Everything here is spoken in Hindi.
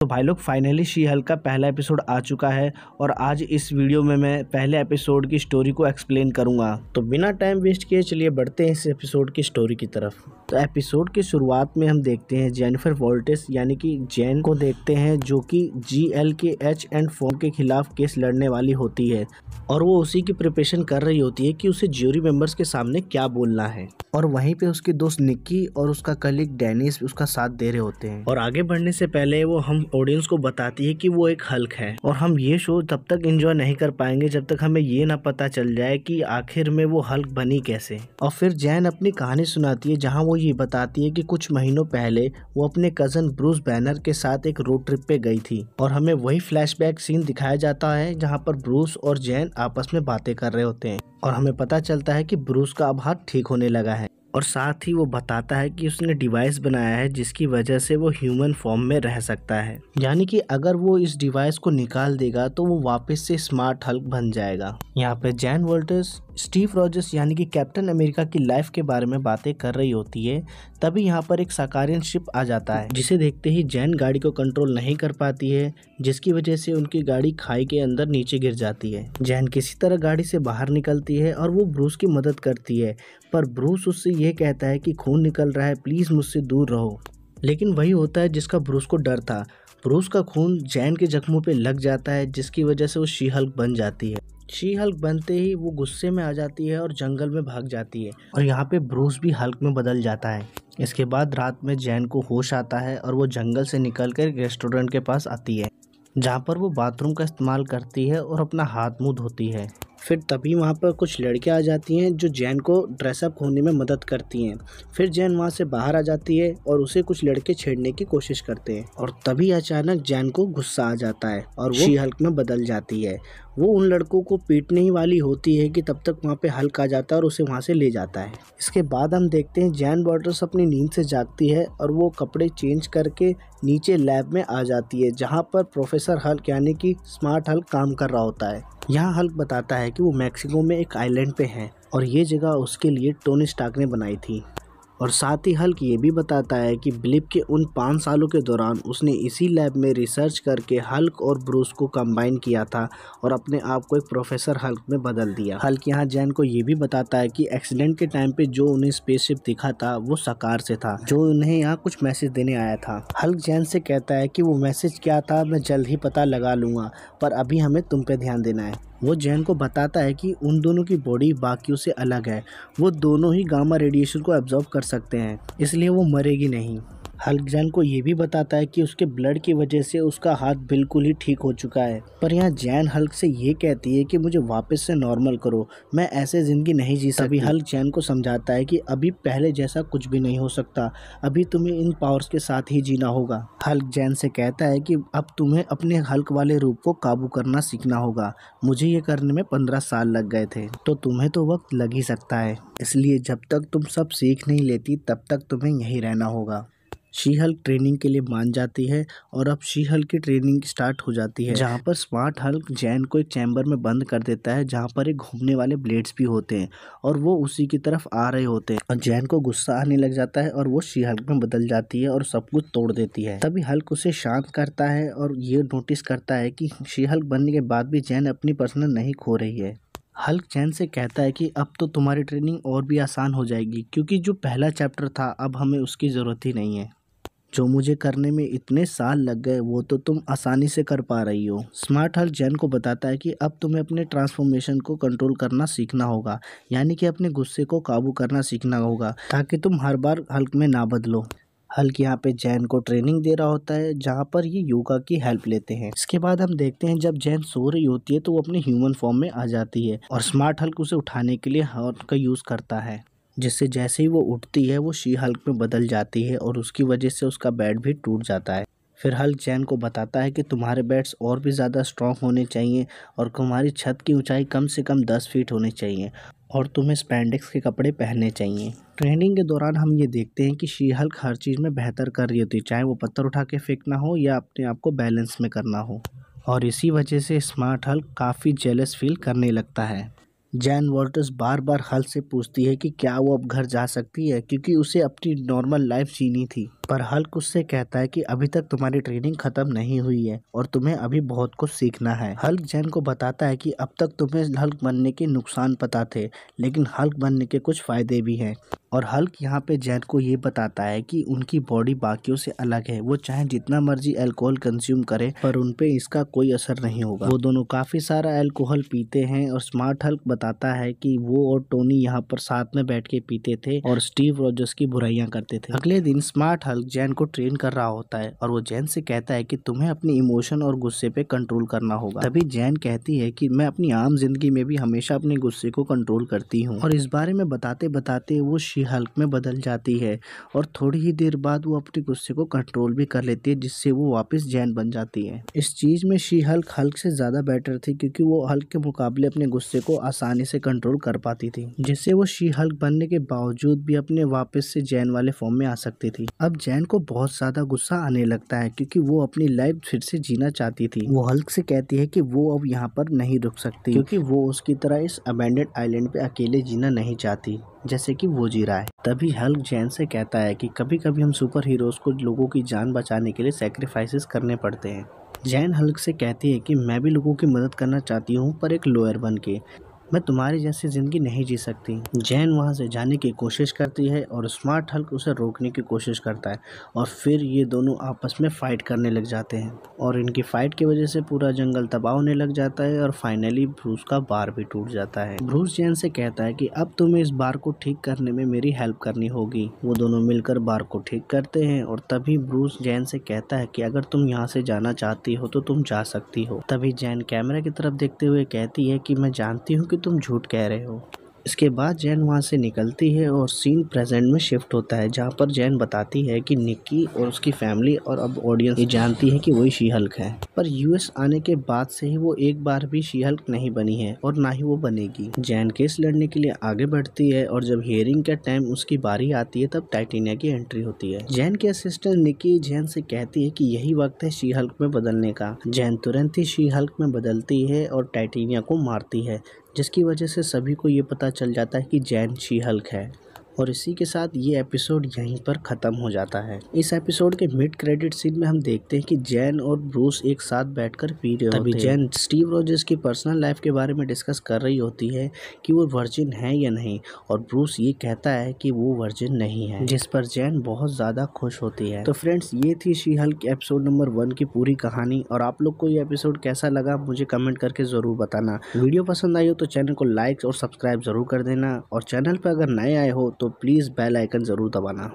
तो भाई लोग फाइनली शी हल्क का पहला एपिसोड आ चुका है और आज इस वीडियो में मैं पहले एपिसोड की स्टोरी को एक्सप्लेन करूंगा। तो बिना टाइम वेस्ट किए चलिए बढ़ते हैं इस एपिसोड की स्टोरी की तरफ। तो एपिसोड की शुरुआत में हम देखते हैं जेनिफर वॉल्टिस यानी कि जैन को देखते हैं जो कि GLKH एंड फॉर्म के खिलाफ केस लड़ने वाली होती है और वो उसी की प्रिपरेशन कर रही होती है कि उसे ज्यूरी मेंबर्स के सामने क्या बोलना है। और वहीं पे उसके दोस्त निक्की और उसका कलीग डेनिस उसका साथ दे रहे होते हैं। और आगे बढ़ने से पहले वो हम ऑडियंस को बताती है कि वो एक हल्क है और हम ये शो तब तक एंजॉय नहीं कर पाएंगे जब तक हमें ये ना पता चल जाए कि आखिर में वो हल्क बनी कैसे। और फिर जैन अपनी कहानी सुनाती है जहाँ वो ये बताती है कि कुछ महीनों पहले वो अपने कजन ब्रूस बैनर के साथ एक रोड ट्रिप पे गई थी और हमें वही फ्लैशबैक सीन दिखाया जाता है जहाँ पर ब्रूस और जैन आपस में बातें कर रहे होते हैं और हमें पता चलता है कि ब्रूस का अब हाथ ठीक होने लगा है और साथ ही वो बताता है कि उसने डिवाइस बनाया है जिसकी वजह से वो ह्यूमन फॉर्म में रह सकता है, यानी कि अगर वो इस डिवाइस को निकाल देगा तो वो वापस से स्मार्ट हल्क बन जाएगा। यहाँ पे जैन वॉल्टर्स स्टीव रॉजर्स यानी कि कैप्टन अमेरिका की लाइफ के बारे में बातें कर रही होती है। तभी यहाँ पर एक साकारियन शिप आ जाता है जिसे देखते ही जैन गाड़ी को कंट्रोल नहीं कर पाती है जिसकी वजह से उनकी गाड़ी खाई के अंदर नीचे गिर जाती है। जैन किसी तरह गाड़ी से बाहर निकलती है और वो ब्रूस की मदद करती है पर ब्रूस उससे यह कहता है कि खून निकल रहा है, प्लीज मुझसे दूर रहो। लेकिन वही होता है जिसका ब्रूस को डर था। ब्रूस का खून जैन के जख्मों पे लग जाता है जिसकी वजह से वो शी हल्क बन जाती है। शी हल्क बनते ही वो गुस्से में आ जाती है और जंगल में भाग जाती है और यहाँ पे ब्रूस भी हल्क में बदल जाता है। इसके बाद रात में जैन को होश आता है और वो जंगल से निकलकर एक रेस्टोरेंट के पास आती है जहाँ पर वो बाथरूम का इस्तेमाल करती है और अपना हाथ मुंह धोती है। फिर तभी वहाँ पर कुछ लड़कियाँ आ जाती हैं जो जैन को ड्रेसअप होने में मदद करती हैं। फिर जैन वहाँ से बाहर आ जाती है और उसे कुछ लड़के छेड़ने की कोशिश करते हैं और तभी अचानक जैन को गुस्सा आ जाता है और वो शी हल्क में बदल जाती है। वो उन लड़कों को पीटने ही वाली होती है कि तब तक वहाँ पे हल्क आ जाता है और उसे वहाँ से ले जाता है। इसके बाद हम देखते हैं जैन वॉल्टर्स अपनी नींद से जागती है और वो कपड़े चेंज करके नीचे लैब में आ जाती है जहाँ पर प्रोफेसर हल्क यानी कि स्मार्ट हल्क काम कर रहा होता है। यहाँ हल्क बताता है कि वो मैक्सिको में एक आइलैंड पे है और ये जगह उसके लिए टोनी स्टार्क ने बनाई थी। और साथ ही हल्क ये भी बताता है कि ब्लिप के उन 5 सालों के दौरान उसने इसी लैब में रिसर्च करके हल्क और ब्रूस को कंबाइन किया था और अपने आप को एक प्रोफेसर हल्क में बदल दिया। हल्क यहाँ जैन को ये भी बताता है कि एक्सीडेंट के टाइम पे जो उन्हें स्पेसशिप दिखा था वो साकार से था जो उन्हें यहाँ कुछ मैसेज देने आया था। हल्क जैन से कहता है कि वो मैसेज क्या था मैं जल्द ही पता लगा लूंगा पर अभी हमें तुम पे ध्यान देना है। वो जैन को बताता है कि उन दोनों की बॉडी बाकियों से अलग है, वो दोनों ही गामा रेडिएशन को एब्जॉर्ब कर सकते हैं इसलिए वो मरेगी नहीं। हल्क जैन को ये भी बताता है कि उसके ब्लड की वजह से उसका हाथ बिल्कुल ही ठीक हो चुका है पर यहाँ जैन हल्क से ये कहती है कि मुझे वापस से नॉर्मल करो, मैं ऐसे जिंदगी नहीं जी सकती। तभी हल्क जैन को समझाता है कि अभी पहले जैसा कुछ भी नहीं हो सकता, अभी तुम्हें इन पावर्स के साथ ही जीना होगा। हल्क जैन से कहता है कि अब तुम्हें अपने हल्क वाले रूप को काबू करना सीखना होगा, मुझे ये करने में 15 साल लग गए थे तो तुम्हें तो वक्त लग ही सकता है, इसलिए जब तक तुम सब सीख नहीं लेती तब तक तुम्हें यहीं रहना होगा। शी हल्क ट्रेनिंग के लिए मान जाती है और अब शी हल्क की ट्रेनिंग स्टार्ट हो जाती है जहाँ पर स्मार्ट हल्क जैन को एक चैम्बर में बंद कर देता है जहाँ पर एक घूमने वाले ब्लेड्स भी होते हैं और वो उसी की तरफ आ रहे होते हैं और जैन को गुस्सा आने लग जाता है और वो शी हल्क में बदल जाती है और सब कुछ तोड़ देती है। तभी हल्क उसे शांत करता है और ये नोटिस करता है कि शी हल्क बनने के बाद भी जैन अपनी पर्सनल नहीं खो रही है। हल्क जैन से कहता है कि अब तो तुम्हारी ट्रेनिंग और भी आसान हो जाएगी क्योंकि जो पहला चैप्टर था अब हमें उसकी ज़रूरत ही नहीं है, जो मुझे करने में इतने साल लग गए वो तो तुम आसानी से कर पा रही हो। स्मार्ट हल्क जैन को बताता है कि अब तुम्हें अपने ट्रांसफॉर्मेशन को कंट्रोल करना सीखना होगा, यानी कि अपने गुस्से को काबू करना सीखना होगा ताकि तुम हर बार हल्क में ना बदलो। हल्क यहाँ पे जैन को ट्रेनिंग दे रहा होता है जहाँ पर ये योगा की हेल्प लेते हैं। इसके बाद हम देखते हैं जब जैन सो रही होती है तो वो अपने ह्यूमन फॉर्म में आ जाती है और स्मार्ट हल्क उसे उठाने के लिए हाथ का यूज़ करता है जिससे जैसे ही वो उठती है वो शी हल्क में बदल जाती है और उसकी वजह से उसका बेड भी टूट जाता है। फिर हल्क जैन को बताता है कि तुम्हारे बेड्स और भी ज़्यादा स्ट्रॉन्ग होने चाहिए और तुम्हारी छत की ऊंचाई कम से कम 10 फीट होनी चाहिए और तुम्हें स्पैंडेक्स के कपड़े पहनने चाहिए। ट्रेनिंग के दौरान हम ये देखते हैं कि शी हल्क हर चीज़ में बेहतर कर रही होती है, चाहे वो पत्थर उठा के फेंकना हो या अपने आप को बैलेंस में करना हो और इसी वजह से स्मार्ट हल्क काफ़ी जेलस फील करने लगता है। जैन वॉल्टर्स बार बार हल्क से पूछती है कि क्या वो अब घर जा सकती है क्योंकि उसे अपनी नॉर्मल लाइफ जीनी थी। पर हल्क उससे कहता है कि अभी तक तुम्हारी ट्रेनिंग खत्म नहीं हुई है और तुम्हें अभी बहुत कुछ सीखना है। हल्क जैन को बताता है कि अब तक तुम्हें हल्क बनने के नुकसान पता थे, लेकिन हल्क बनने के कुछ फायदे भी हैं। और हल्क यहाँ पे जैन को ये बताता है कि उनकी बॉडी बाकियों से अलग है। वो चाहे जितना मर्जी अल्कोहल कंज्यूम करे पर उन पे इसका कोई असर नहीं होगा। वो दोनों काफी सारा अल्कोहल पीते हैं और स्मार्ट हल्क बताता है कि वो और टोनी यहाँ पर साथ में बैठ के पीते थे और स्टीव रॉजर्स की बुराइयां करते थे। अगले दिन स्मार्ट हल्क जैन को ट्रेन कर रहा होता है और वो जैन से कहता है कि तुम्हें अपनी इमोशन और गुस्से पे कंट्रोल करना होगा। तभी जैन कहती है कि मैं अपनी आम जिंदगी में भी हमेशा अपने गुस्से को कंट्रोल करती हूँ। और इस बारे में बताते बताते वो शी हल्क में बदल जाती है और थोड़ी ही देर बाद वो अपने गुस्से को कंट्रोल भी कर लेती है, जिससे वो वापस जैन बन जाती है। इस चीज में शी हल्क हल्क से ज्यादा बेटर थी क्योंकि वो हल्क के मुकाबले अपने गुस्से को आसानी से कंट्रोल कर पाती थी, जिससे वो शी हल्क बनने के बावजूद भी अपने वापस से जैन वाले फॉर्म में आ सकती थी। अब जैन को बहुत ज्यादा गुस्सा आने लगता है क्योंकि वो अपनी लाइफ फिर से जीना चाहती थी। वो हल्क से कहती है कि वो अब यहाँ पर नहीं रुक सकती क्योंकि वो उसकी तरह इस अबैंडन्ड आइलैंड पे अकेले जीना नहीं चाहती जैसे कि वो जी रहा है। तभी हल्क जैन से कहता है कि कभी कभी हम सुपर हीरोज को लोगों की जान बचाने के लिए सैक्रिफाइसेस करने पड़ते हैं। जैन हल्क से कहती है कि मैं भी लोगों की मदद करना चाहती हूँ, पर एक लॉयर बन के। मैं तुम्हारी जैसी जिंदगी नहीं जी सकती। जैन वहां से जाने की कोशिश करती है और स्मार्ट हल्क उसे रोकने की कोशिश करता है और फिर ये दोनों आपस में फाइट करने लग जाते हैं और इनकी फाइट की वजह से पूरा जंगल तबाह होने लग जाता है और फाइनली ब्रूस का बार भी टूट जाता है। ब्रूस जैन से कहता है कि अब तुम्हें इस बार को ठीक करने में मेरी हेल्प करनी होगी। वो दोनों मिलकर बार को ठीक करते हैं और तभी ब्रूस जैन से कहता है कि अगर तुम यहाँ से जाना चाहती हो तो तुम जा सकती हो। तभी जैन कैमरा की तरफ देखते हुए कहती है कि मैं जानती हूँ कि तुम झूठ कह रहे हो। इसके बाद जैन वहाँ से निकलती है और सीन प्रेजेंट में शिफ्ट होता है, जहाँ पर जैन बताती है कि निक्की और उसकी फैमिली और अब ऑडियंस ये जानती है कि वही शी हल्क है। पर यूएस आने के बाद से ही वो एक बार भी शी हल्क नहीं बनी है और ना ही वो बनेगी। जैन केस लड़ने के लिए आगे बढ़ती है और जब हियरिंग के टाइम उसकी बारी आती है तब टाइटेनिया की एंट्री होती है। जैन की असिस्टेंट निक्की जैन से कहती है कि यही वक्त है शी हल्क में बदलने का। जैन तुरंत ही शी हल्क में बदलती है और टाइटेनिया को मारती है, जिसकी वजह से सभी को ये पता चल जाता है कि जैन शी हल्क है। और इसी के साथ ये एपिसोड यहीं पर ख़त्म हो जाता है। इस एपिसोड के मिड क्रेडिट सीन में हम देखते हैं कि जैन और ब्रूस एक साथ बैठकर पी रहे होते हैं। जैन स्टीव रॉजर्स की पर्सनल लाइफ के बारे में डिस्कस कर रही होती है कि वो वर्जिन है या नहीं, और ब्रूस ये कहता है कि वो वर्जिन नहीं है, जिस पर जैन बहुत ज़्यादा खुश होती है। तो फ्रेंड्स, ये थी शी हल्क एपिसोड नंबर 1 की पूरी कहानी। और आप लोग को ये एपिसोड कैसा लगा मुझे कमेंट करके ज़रूर बताना। वीडियो पसंद आई हो तो चैनल को लाइक और सब्सक्राइब ज़रूर कर देना, और चैनल पर अगर नए आए हो तो प्लीज़ बेल आइकन ज़रूर दबाना।